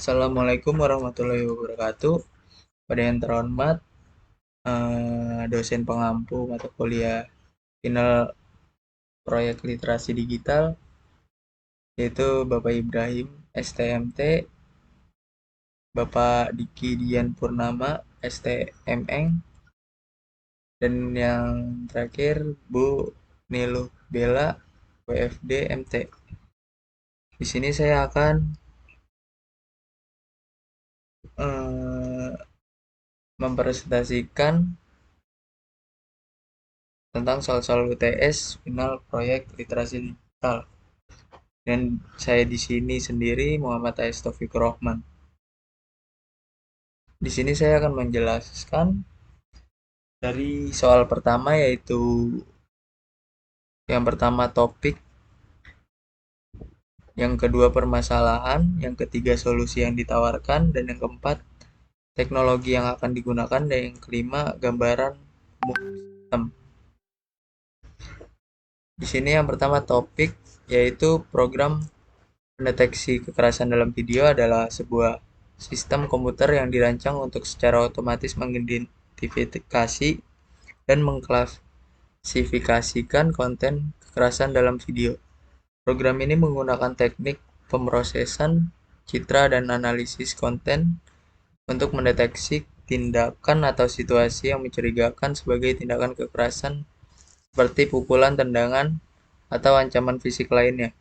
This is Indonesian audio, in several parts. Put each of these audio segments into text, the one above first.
Assalamualaikum warahmatullahi wabarakatuh. Pada yang terhormat, dosen pengampu mata kuliah final proyek literasi digital, yaitu Bapak Ibrahim STMT, Bapak Diki Dian Purnama STMN, dan yang terakhir Bu Niluh Bella WFD MT. Di sini saya akan eh, mempresentasikan tentang soal-soal UTS final proyek literasi digital. Dan saya di sini sendiri Muhammad Ais Taufikur Rahman. Di sini saya akan menjelaskan dari soal pertama, yaitu yang pertama topik, yang kedua permasalahan, yang ketiga solusi yang ditawarkan, dan yang keempat teknologi yang akan digunakan, dan yang kelima gambaran umum sistem. Di sini yang pertama topik, yaitu program pendeteksi kekerasan dalam video adalah sebuah sistem komputer yang dirancang untuk secara otomatis mengidentifikasi dan mengklasifikasikan konten kekerasan dalam video. Program ini menggunakan teknik pemrosesan citra dan analisis konten untuk mendeteksi tindakan atau situasi yang mencurigakan sebagai tindakan kekerasan seperti pukulan, tendangan, atau ancaman fisik lainnya.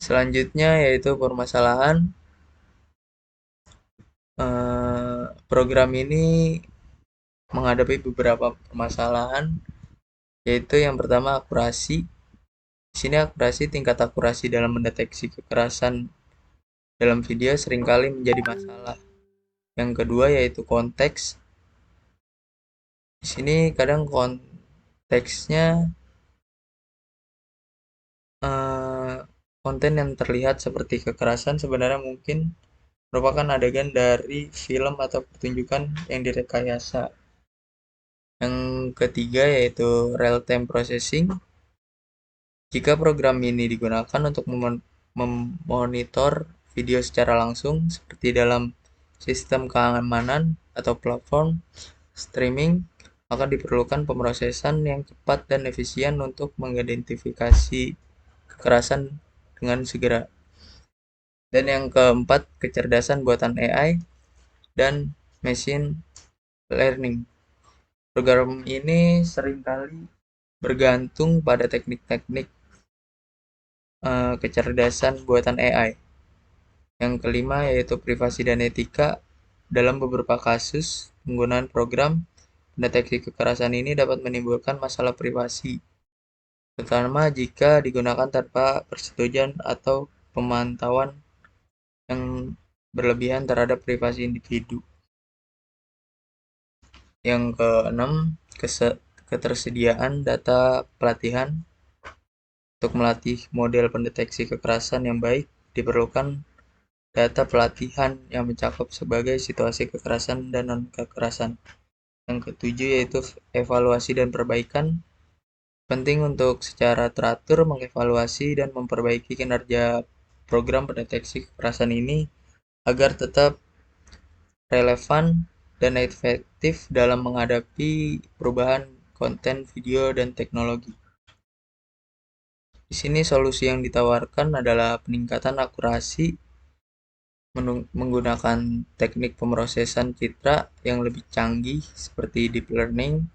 Selanjutnya yaitu permasalahan. Program ini menghadapi beberapa permasalahan, yaitu yang pertama akurasi. Di sini tingkat akurasi dalam mendeteksi kekerasan dalam video seringkali menjadi masalah. Yang kedua yaitu konteks. Di sini kadang konteksnya eh, konten yang terlihat seperti kekerasan sebenarnya mungkin merupakan adegan dari film atau pertunjukan yang direkayasa. Yang ketiga yaitu real-time processing. Jika program ini digunakan untuk memonitor video secara langsung, seperti dalam sistem keamanan atau platform streaming, maka diperlukan pemrosesan yang cepat dan efisien untuk mengidentifikasi kekerasan dengan segera. Dan yang keempat, kecerdasan buatan AI dan machine learning. Program ini seringkali bergantung pada teknik-teknik kecerdasan buatan AI. Yang kelima yaitu privasi dan etika. Dalam beberapa kasus, penggunaan program pendeteksi kekerasan ini dapat menimbulkan masalah privasi, terutama jika digunakan tanpa persetujuan atau pemantauan yang berlebihan terhadap privasi individu. Yang keenam, ketersediaan data pelatihan. Untuk melatih model pendeteksi kekerasan yang baik, diperlukan data pelatihan yang mencakup sebagai situasi kekerasan dan non-kekerasan. Yang ketujuh yaitu evaluasi dan perbaikan. Penting untuk secara teratur mengevaluasi dan memperbaiki kinerja program pendeteksi kekerasan ini agar tetap relevan dan efektif dalam menghadapi perubahan konten video dan teknologi. Di sini solusi yang ditawarkan adalah peningkatan akurasi menggunakan teknik pemrosesan citra yang lebih canggih seperti deep learning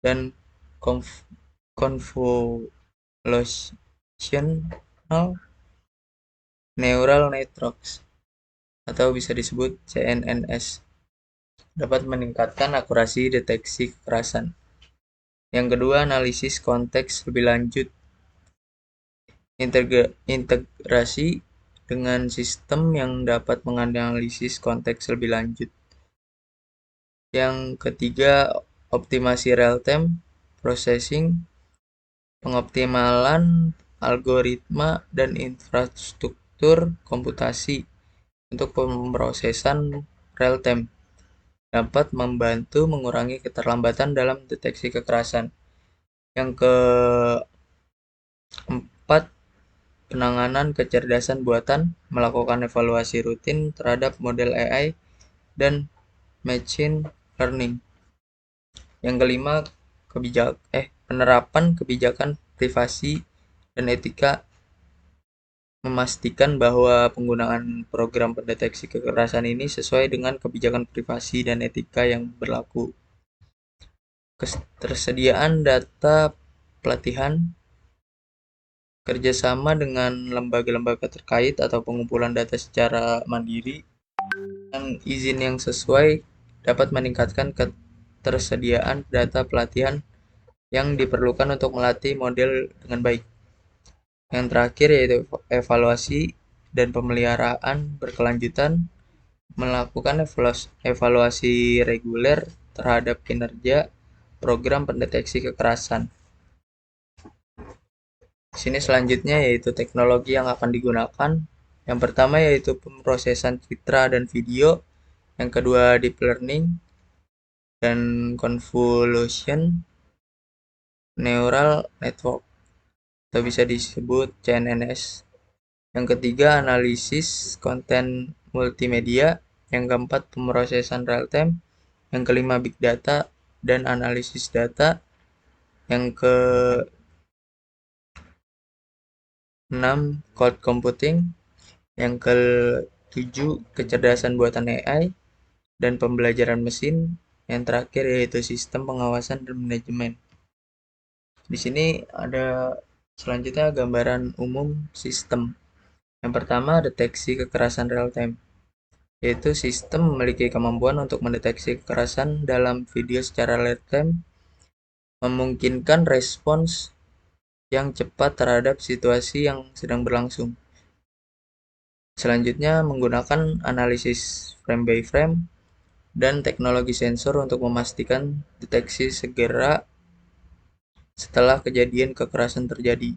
dan convolutional neural networks atau bisa disebut CNNS, dapat meningkatkan akurasi deteksi kekerasan. Yang kedua, analisis konteks lebih lanjut. Integrasi dengan sistem yang dapat menganalisis konteks lebih lanjut. Yang ketiga, optimasi real-time processing, pengoptimalan algoritma dan infrastruktur komputasi untuk pemrosesan real-time dapat membantu mengurangi keterlambatan dalam deteksi kekerasan. Yang keempat, penanganan kecerdasan buatan, melakukan evaluasi rutin terhadap model AI, dan machine learning. Yang kelima, penerapan kebijakan privasi dan etika, memastikan bahwa penggunaan program pendeteksi kekerasan ini sesuai dengan kebijakan privasi dan etika yang berlaku. Ketersediaan data pelatihan, kerjasama dengan lembaga-lembaga terkait atau pengumpulan data secara mandiri, dan izin yang sesuai dapat meningkatkan ketersediaan data pelatihan yang diperlukan untuk melatih model dengan baik. Yang terakhir yaitu evaluasi dan pemeliharaan berkelanjutan, melakukan evaluasi reguler terhadap kinerja program pendeteksi kekerasan. Di sini selanjutnya yaitu teknologi yang akan digunakan. Yang pertama yaitu pemrosesan citra dan video, yang kedua deep learning dan convolution neural network atau bisa disebut CNNS. Yang ketiga analisis konten multimedia, yang keempat pemrosesan real time, yang kelima big data dan analisis data, yang ke-6 cloud computing, yang ke-7 kecerdasan buatan AI dan pembelajaran mesin, yang terakhir yaitu sistem pengawasan dan manajemen. Di sini ada selanjutnya gambaran umum sistem. Yang pertama, deteksi kekerasan real time, yaitu sistem memiliki kemampuan untuk mendeteksi kekerasan dalam video secara real time, memungkinkan respons yang cepat terhadap situasi yang sedang berlangsung. Selanjutnya, menggunakan analisis frame by frame dan teknologi sensor untuk memastikan deteksi segera setelah kejadian kekerasan terjadi.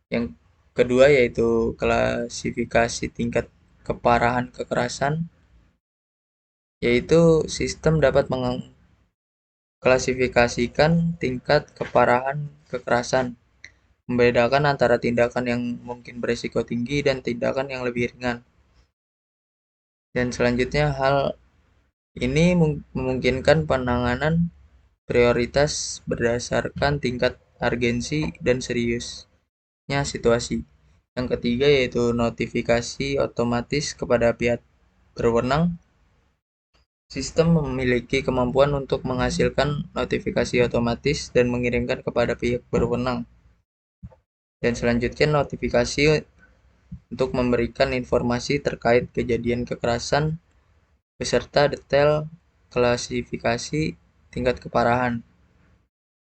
Yang kedua yaitu klasifikasi tingkat keparahan kekerasan, yaitu sistem dapat mengklasifikasikan tingkat keparahan kekerasan, membedakan antara tindakan yang mungkin berisiko tinggi dan tindakan yang lebih ringan. Dan selanjutnya, hal ini memungkinkan penanganan prioritas berdasarkan tingkat urgensi dan seriusnya situasi. Yang ketiga yaitu notifikasi otomatis kepada pihak berwenang. Sistem memiliki kemampuan untuk menghasilkan notifikasi otomatis dan mengirimkan kepada pihak berwenang. Dan selanjutnya notifikasi untuk memberikan informasi terkait kejadian kekerasan beserta detail klasifikasi tingkat keparahan.